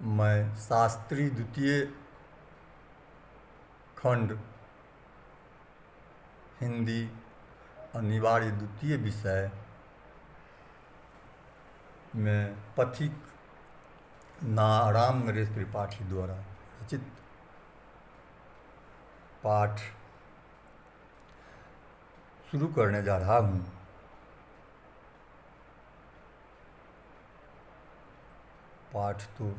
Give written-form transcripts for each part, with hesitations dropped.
मैं शास्त्री द्वितीय खंड हिंदी अनिवार्य द्वितीय विषय में पथिक राम नरेश त्रिपाठी द्वारा रचित पाठ शुरू करने जा रहा हूँ। पाठ तो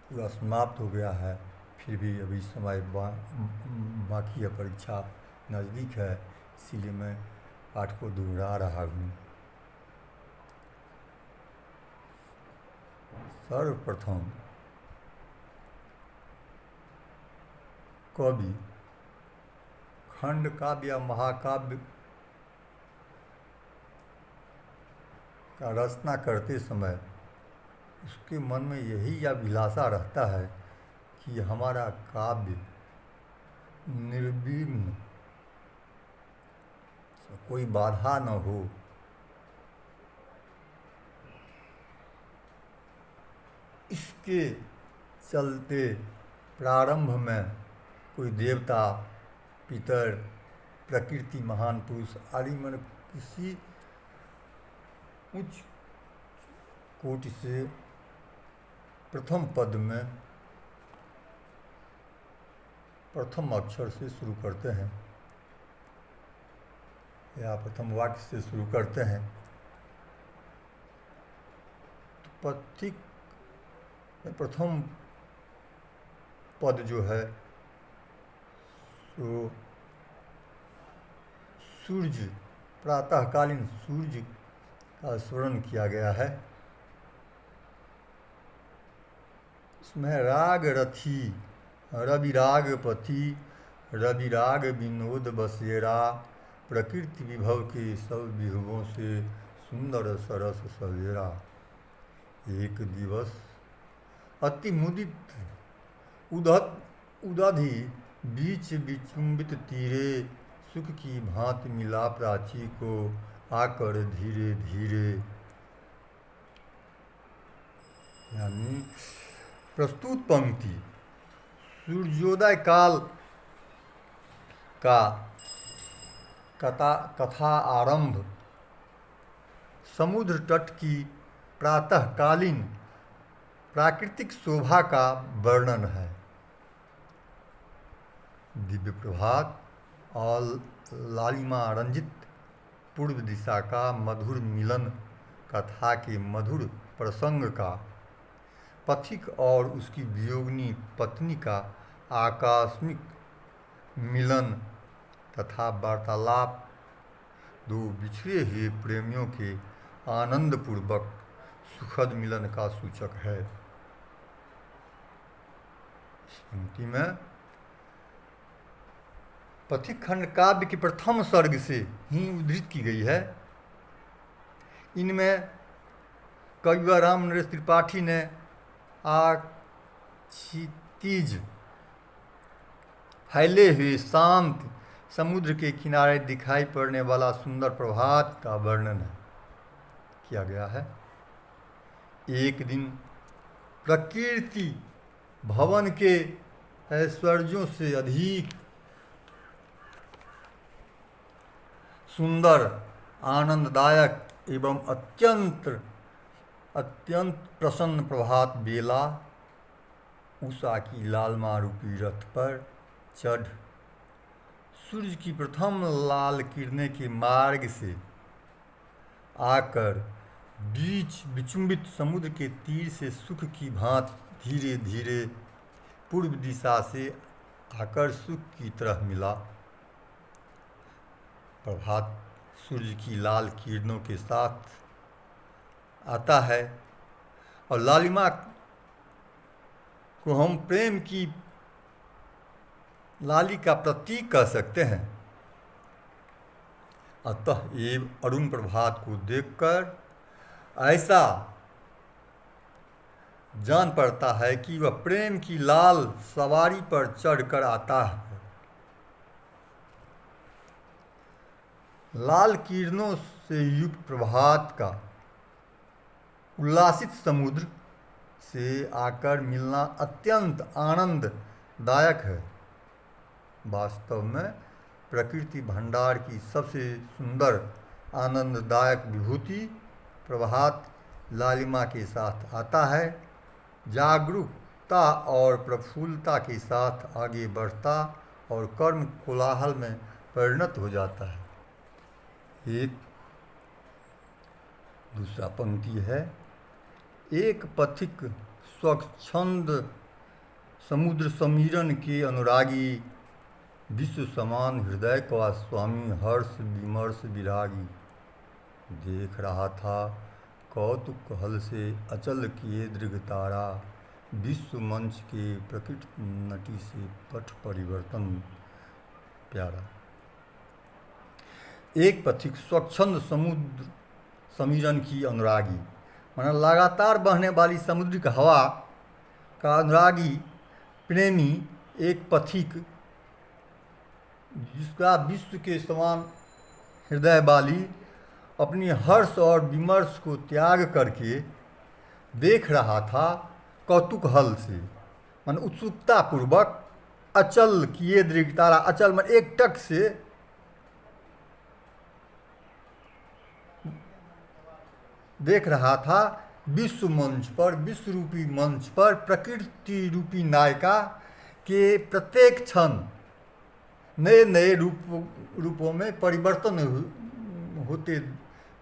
पूरा समाप्त हो गया है, फिर भी अभी समय बाकी है, परीक्षा नज़दीक है, इसीलिए मैं पाठ को दोहरा रहा हूँ। सर्वप्रथम कवि खंड काव्य या महाकाव्य का रचना करते समय उसके मन में यही अभिलाषा रहता है कि हमारा काव्य निर्विघ्न, कोई बाधा न हो, इसके चलते प्रारंभ में कोई देवता, पितर, प्रकृति, महान पुरुष आदि मन किसी उच्च कोटि से प्रथम पद में प्रथम अक्षर से शुरू करते हैं या प्रथम वाक्य से शुरू करते हैं। तो पथिक प्रथम पद जो है तो सूर्य, प्रातःकालीन सूर्य का स्मरण किया गया है। इसमें राग रथी, रविराग पति, रविराग विनोद बसेरा, प्रकृति विभव के सब विभवों से सुंदर सरस सवेरा। एक दिवस अति मुदित उदधि बीच विचुंबित तीरे, सुख की भांति मिला प्राची को आकर धीरे धीरे। यानी प्रस्तुत पंक्ति सूर्योदय काल का कथा आरंभ समुद्र तट की प्रातःकालीन प्राकृतिक शोभा का वर्णन है। दिव्य प्रभात और लालिमा रंजित पूर्व दिशा का मधुर मिलन, कथा के मधुर प्रसंग का, पथिक और उसकी वियोगिनी पत्नी का आकस्मिक मिलन तथा वार्तालाप दो बिछड़े हुए प्रेमियों के आनंदपूर्वक सुखद मिलन का सूचक है। इस पंक्ति में पथिक खंड काव्य के प्रथम सर्ग से ही उद्धृत की गई है। इनमें कवि राम नरेश त्रिपाठी ने क्षितिज फैले हुए शांत समुद्र के किनारे दिखाई पड़ने वाला सुंदर प्रभात का वर्णन किया गया है। एक दिन प्रकृति भवन के ऐश्वर्यों से अधिक सुंदर, आनंददायक एवं अत्यंत प्रसन्न प्रभात बेला उषा की लालमा रूपी रथ पर चढ़ सूर्य की प्रथम लाल किरणें के मार्ग से आकर बीच विचुंबित समुद्र के तीर से सुख की भांति धीरे धीरे पूर्व दिशा से आकर सुख की तरह मिला। प्रभात सूर्य की लाल किरणों के साथ आता है और लालिमा को हम प्रेम की लाली का प्रतीक कह सकते हैं। अतः ये अरुण प्रभात को देखकर ऐसा जान पड़ता है कि वह प्रेम की लाल सवारी पर चढ़कर आता है। लाल किरणों से युक्त प्रभात का उल्लासित समुद्र से आकर मिलना अत्यंत आनंददायक है। वास्तव में प्रकृति भंडार की सबसे सुंदर आनंददायक विभूति प्रभात लालिमा के साथ आता है, जागरूकता और प्रफुल्लता के साथ आगे बढ़ता और कर्म कोलाहल में परिणत हो जाता है। एक दूसरा पंक्ति है, एक पथिक स्वच्छंद समुद्र समीरण के अनुरागी, विश्व समान हृदय का स्वामी हर्ष विमर्श विरागी। देख रहा था कौतुक हल से अचल किए दृढ़ तारा, विश्व मंच के प्रकट नटी से पथ परिवर्तन प्यारा। एक पथिक स्वच्छंद समुद्र समीरण की अनुरागी, माना लगातार बहने वाली समुद्रिक हवा का अनुरागी प्रेमी, एक पथिक जिसका विश्व के समान हृदय वाली अपनी हर्ष और विमर्श को त्याग करके देख रहा था कौतुक हल से, मन उत्सुकता पूर्वक अचल किए दृढ़ तारा, अचल मन एक टक से देख रहा था विश्व मंच पर, विश्व रूपी मंच पर प्रकृति रूपी नायिका के प्रत्येक क्षण नए नए रूपों में परिवर्तन होते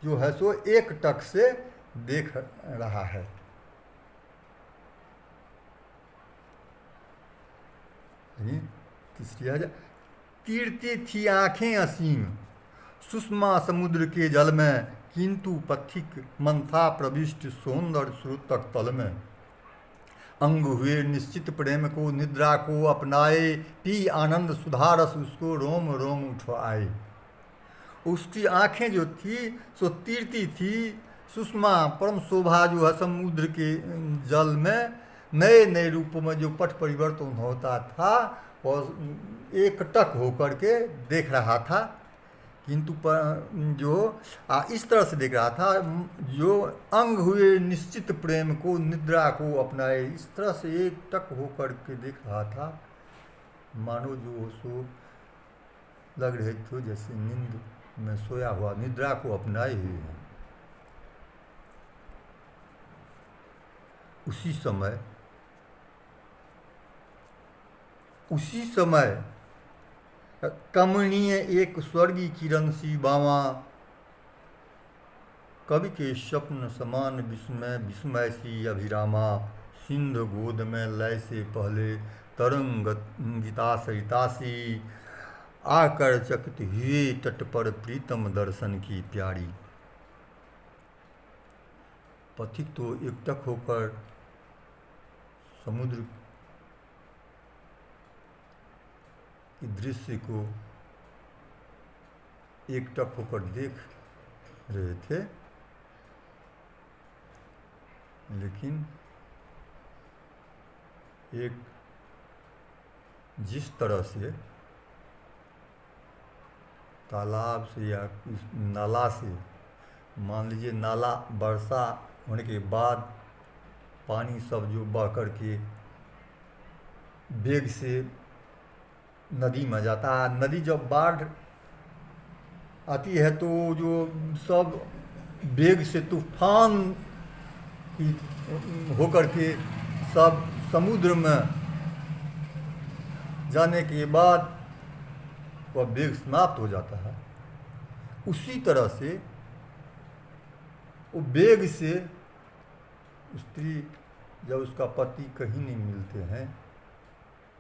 जो है सो एक टक से देख रहा है। तीसरी है, तीरती थी आंखें असीम सुषमा समुद्र के जल में, किंतु पथिक मन था प्रविष्ट सौंदर्य स्रोत तक तल में। अंग हुए निश्चित प्रेम को निद्रा को अपनाए, पी आनंद सुधारस उसको रोम रोम उठवाए। उसकी आंखें जो थी सो तीरती थी सुषमा परम शोभा जो है समुद्र के जल में नए नए रूपों में जो पट परिवर्तन होता था और एकटक होकर के देख रहा था, किंतु जो इस तरह से देख रहा था जो अंग हुए निश्चित प्रेम को निद्रा को अपनाए, इस तरह से एक टक होकर के देख रहा था मानो जो सो लग रहे थे जैसे नींद में सोया हुआ निद्रा को अपनाए हुए हैं। उसी समय कमनीय एक स्वर्गीय किरण सी बावा, कवि के स्वप्न समान विस्मय विस्मय सी अभिरामा, सिंध गोद में लय से पहले तरंग गीता सरिता सी, आकर चकित हुए तट पर प्रीतम दर्शन की प्यारी। पथिक तो एकटक होकर समुद्र के दृश्य को एकटक होकर देख रहे थे, लेकिन एक जिस तरह से तालाब से या नाला से, मान लीजिए नाला वर्षा होने के बाद पानी सब जो बह कर के वेग से नदी में जाता है, नदी जब बाढ़ आती है तो जो सब वेग से तूफान होकर के सब समुद्र में जाने के बाद वह वेग समाप्त हो जाता है। उसी तरह से वो वेग से स्त्री जब उसका पति कहीं नहीं मिलते हैं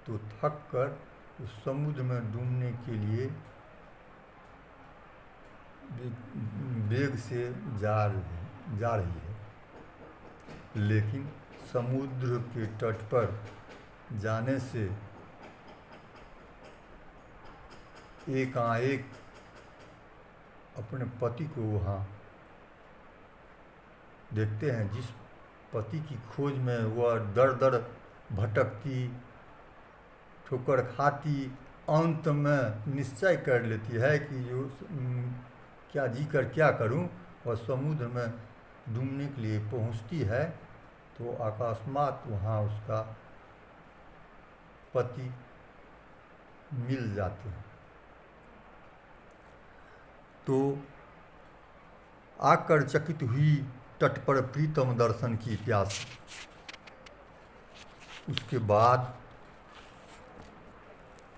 तो थक कर उस समुद्र में डूबने के लिए वेग से जा रही है, लेकिन समुद्र के तट पर जाने से एकाएक अपने पति को वहाँ देखते हैं, जिस पति की खोज में वह दर दर भटकती ठोकर खाती अंत में निश्चय कर लेती है कि जो क्या जी कर क्या करूं, और समुद्र में डूबने के लिए पहुंचती है। तो अकस्मात वहाँ उसका पति मिल जाते हैं। तो आकर चकित हुई तट पर प्रीतम दर्शन की प्यास। उसके बाद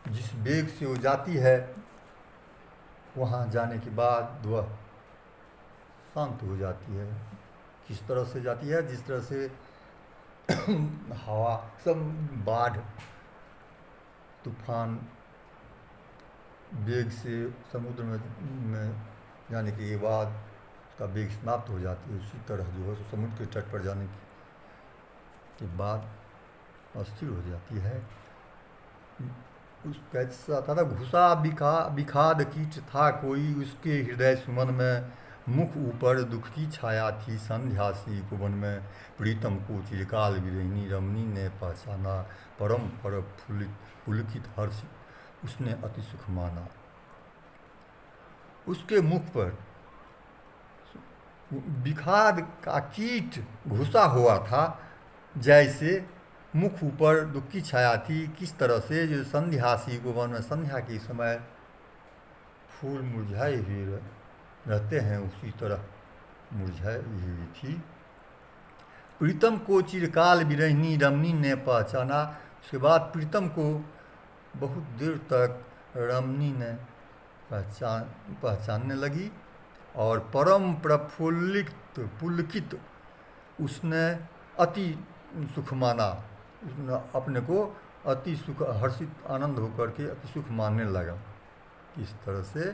जिस वेग से वो जाती है, वहाँ जाने के बाद वह शांत हो जाती है। किस तरह से जाती है? जिस तरह से हवा, सब बाढ़ तूफान वेग से समुद्र में जाने के बाद उसका वेग समाप्त हो जाती है, उसी तरह जो है समुद्र के तट पर जाने के बाद अस्थिर हो जाती है। उस कैसा था? घुसा विखाद कीट था कोई, उसके हृदय सुमन में मुख ऊपर दुख की छाया थी। संध्या सी कुवन में प्रीतम को चिरकाल विरहिनी रमणी ने पहचाना। परम पर पुलकित हर्ष उसने अति सुख माना। उसके मुख पर विखाद का कीट घुसा हुआ था, जैसे मुख ऊपर दुख की छाया थी। किस तरह से? जो संध्या सी कुवन में संध्या के समय फूल मुरझाए हुए रहते हैं, उसी तरह मुरझाई हुई थी। प्रीतम को चिरकाल विरहिनी रमणी ने पहचाना। उसके बाद प्रीतम को बहुत देर तक रमणी ने पहचानने लगी और परम प्रफुल्लित पुलकित उसने अति सुख माना। उसने अपने को अति सुख, हर्षित, आनंद होकर के अति सुख मानने लगा। इस तरह से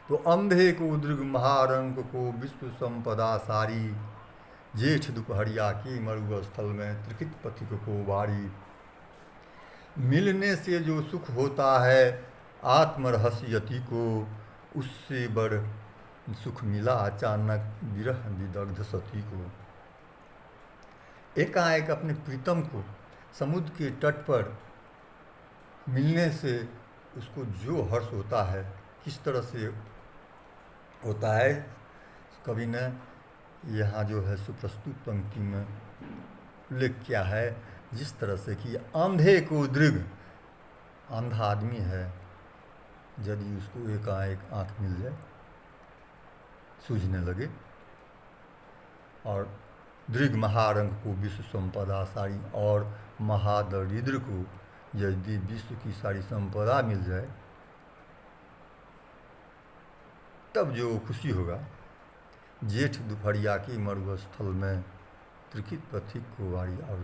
तो अंधे को दृग महारंग को विश्व संपदा सारी। जेठ दोपहरिया के मरु स्थल में त्रिकित पथिक को बारी। मिलने से जो सुख होता है आत्मरहस्यति को, उससे बड़ सुख मिला अचानक विरह विदग्ध सती को। एकाएक अपने प्रीतम को समुद्र के तट पर मिलने से उसको जो हर्ष होता है, किस तरह से होता है, कवि ने यहाँ जो है सुप्रस्तुत पंक्ति में उल्लेख किया है। जिस तरह से कि अंधे को दृग, अंधा आदमी है, यदि उसको एकाएक आँख मिल जाए, सूझने लगे, और दृग महारंग को विश्व संपदा सारी, और महादरिद्र को यदि विश्व की सारी संपदा मिल जाए, तब जो खुशी होगा। जेठ दोपहरिया के मरुस्थल में त्रिकित पथिक को वारी। और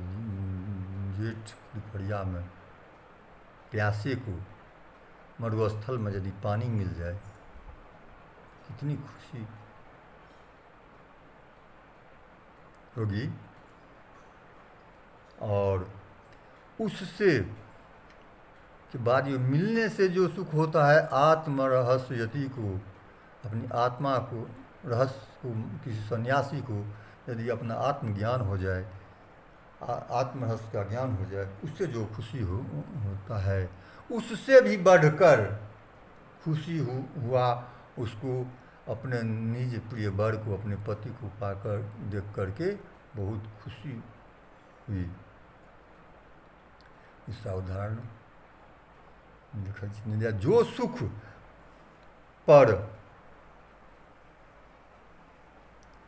जेठ दोपहरिया में प्यासे को मरुस्थल में यदि पानी मिल जाए, कितनी खुशी होगी। और उससे के बाद ये मिलने से जो सुख होता है आत्मरहस्यति को, अपनी आत्मा को, रहस्य को, किसी सन्यासी को यदि अपना आत्मज्ञान हो जाए, आत्मरहस्य का ज्ञान हो जाए, उससे जो खुशी होता है, उससे भी बढ़कर खुशी हुआ उसको अपने निज प्रिय वर को, अपने पति को पाकर देख करके बहुत खुशी हुई। इसका उदाहरण देखा। जो सुख पर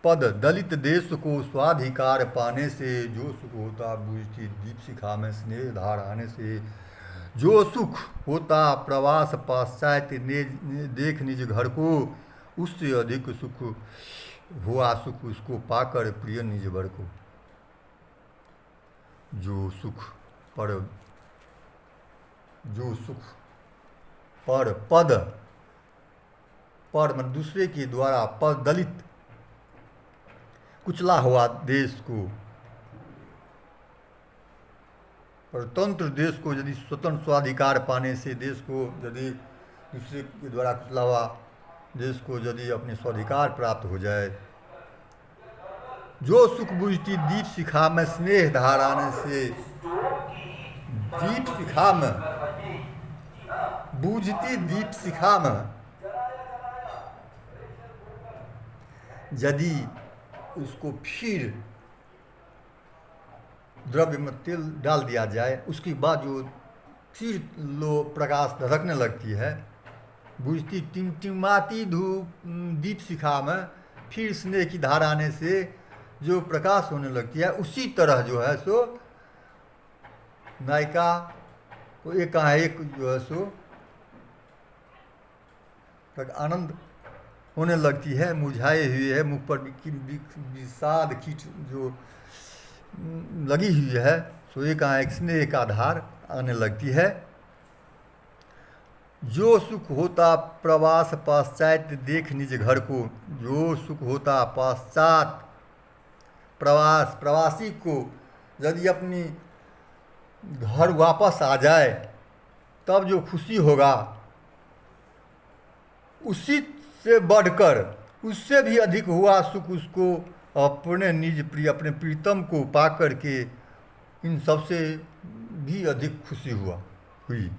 पद दलित देश को स्वाधिकार पाने से, जो सुख होता बूझती दीप शिखा में स्नेह धार आने से, जो सुख होता प्रवास पाश्चात्य देख निज घर को, उससे अधिक सुख हुआ सुख उसको पाकर प्रिय निज वर को। जो सुख पर पद, पर मन दूसरे के द्वारा पद दलित कुचला हुआ देश को, परतंत्र देश को यदि स्वतंत्र स्वाधिकार पाने से, देश को यदि दूसरे के द्वारा कुचला हुआ देश को यदि अपने स्वाधिकार प्राप्त हो जाए, जो सुख बुझती दीप शिखा में स्नेह धार आने से, दीप शिखा में बूझती दीप शिखा में यदि उसको फिर द्रव्य में तेल डाल दिया जाए, उसके बाद जो फिर लो प्रकाश धड़कने लगती है, बुझती टिमटिमाती धूप दीप शिखा में फिर स्नेह की धार आने से जो प्रकाश होने लगती है, उसी तरह जो है सो नायिका को एकाएक जो है सो आनंद होने लगती है, मुरझाए हुए है मुख पर विषाद कीट जो लगी हुई है, सो एकाएक स्नेह का धार आने लगती है। जो सुख होता प्रवास पाश्चात्य देख निज घर को, जो सुख होता पाश्चात प्रवासी को यदि अपनी घर वापस आ जाए तब जो खुशी होगा, उसी से बढ़कर उससे भी अधिक हुआ सुख उसको अपने निज प्रिय अपने प्रीतम को पाकर के इन सबसे भी अधिक खुशी हुई।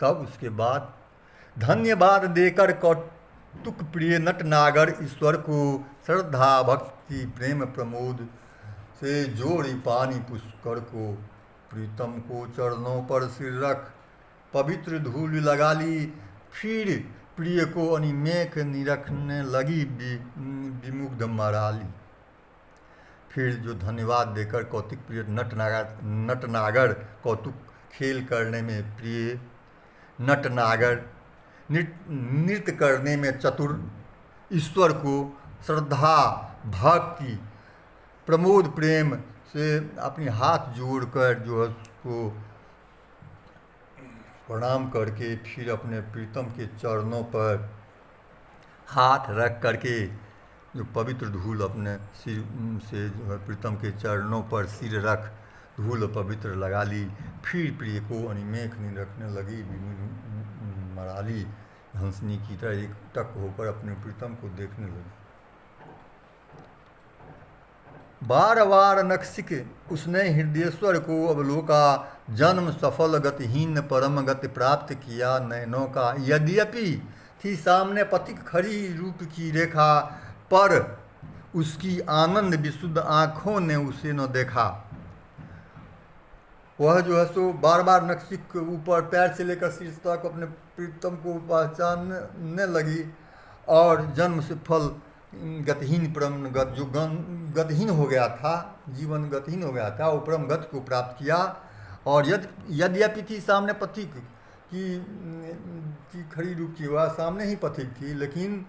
तब उसके बाद धन्यवाद देकर कौतुक प्रिय नट नागर ईश्वर को श्रद्धा भक्ति प्रेम प्रमोद से जोड़ी पानी पुष्कर को, प्रीतम को चरणों पर सिर रख पवित्र धूल लगा ली, फिर प्रिय को अनिमेख निरखने लगी विमुग्ध मराली। फिर जो धन्यवाद देकर कौतुक प्रिय नटनागर कौतुक खेल करने में प्रिय नटनागर नृत्य करने में चतुर ईश्वर को श्रद्धा भक्ति प्रमोद प्रेम से अपनी हाथ जोड़कर जो है उसको प्रणाम करके फिर अपने प्रीतम के चरणों पर हाथ रख करके जो पवित्र धूल अपने सिर से जो है प्रीतम के चरणों पर सिर रख धूल पवित्र लगा ली, फिर प्रिय को अनिमेख निरखने लगी मराली, हंसनी की तरह एक टक होकर अपने प्रीतम को देखने लगी। बार बार नक्सिक उसने हृदयेश्वर को अवलोका, जन्म सफल गतिहीन परम गति प्राप्त किया नयनों का, यद्यपि थी सामने पथिक खड़ी रूप की रेखा, पर उसकी आनंद विशुद्ध आँखों ने उसे न देखा। वह जो है सो बार बार नक्सिक के ऊपर पैर से लेकर शीर्ष तक अपने प्रीतम को पहचानने लगी, और जन्म से फल गतिहीन परम गत जो गतिहीन हो गया था, जीवन गतिहीन हो गया था, वो परम गति को प्राप्त किया। और यद्यपि थी सामने पथिक की खड़ी रूप की, वह सामने ही पथिक थी, लेकिन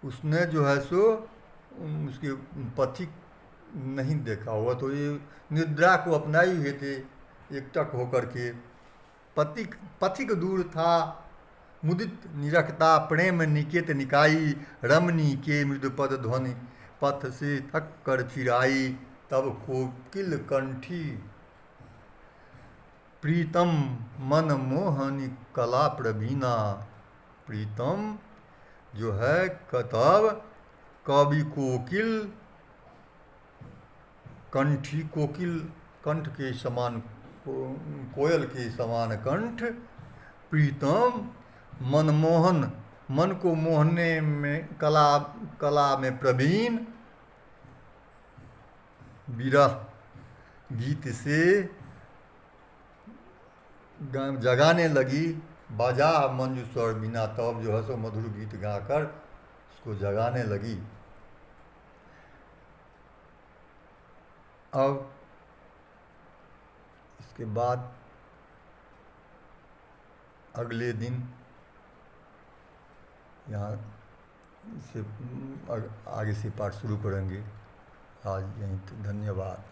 उसने जो है सो उसके पथिक नहीं देखा हुआ, तो ये निद्रा को अपनाए हुए थे एकटक होकर के। पथिक दूर था मुदित निरखता, प्रेम निकेत निकाई, रमनी के मृदुपद ध्वनि पथ से थक कर फिर आई, तब कोकिल कंठी प्रीतम मन मोहनी कला प्रवीणा। प्रीतम जो है कतब कवि कोकिल कंठी, कोकिल कंठ के समान, कोयल के समान कंठ, प्रीतम मनमोहन मन को मोहने में कला में प्रवीण, विरह गीत से जगाने लगी, बाजा मंजू स्वर बिना, तब जो है सो मधुर गीत गाकर उसको जगाने लगी। अब इसके बाद अगले दिन यहाँ से आगे से पाठ शुरू करेंगे। आज यहीं, धन्यवाद।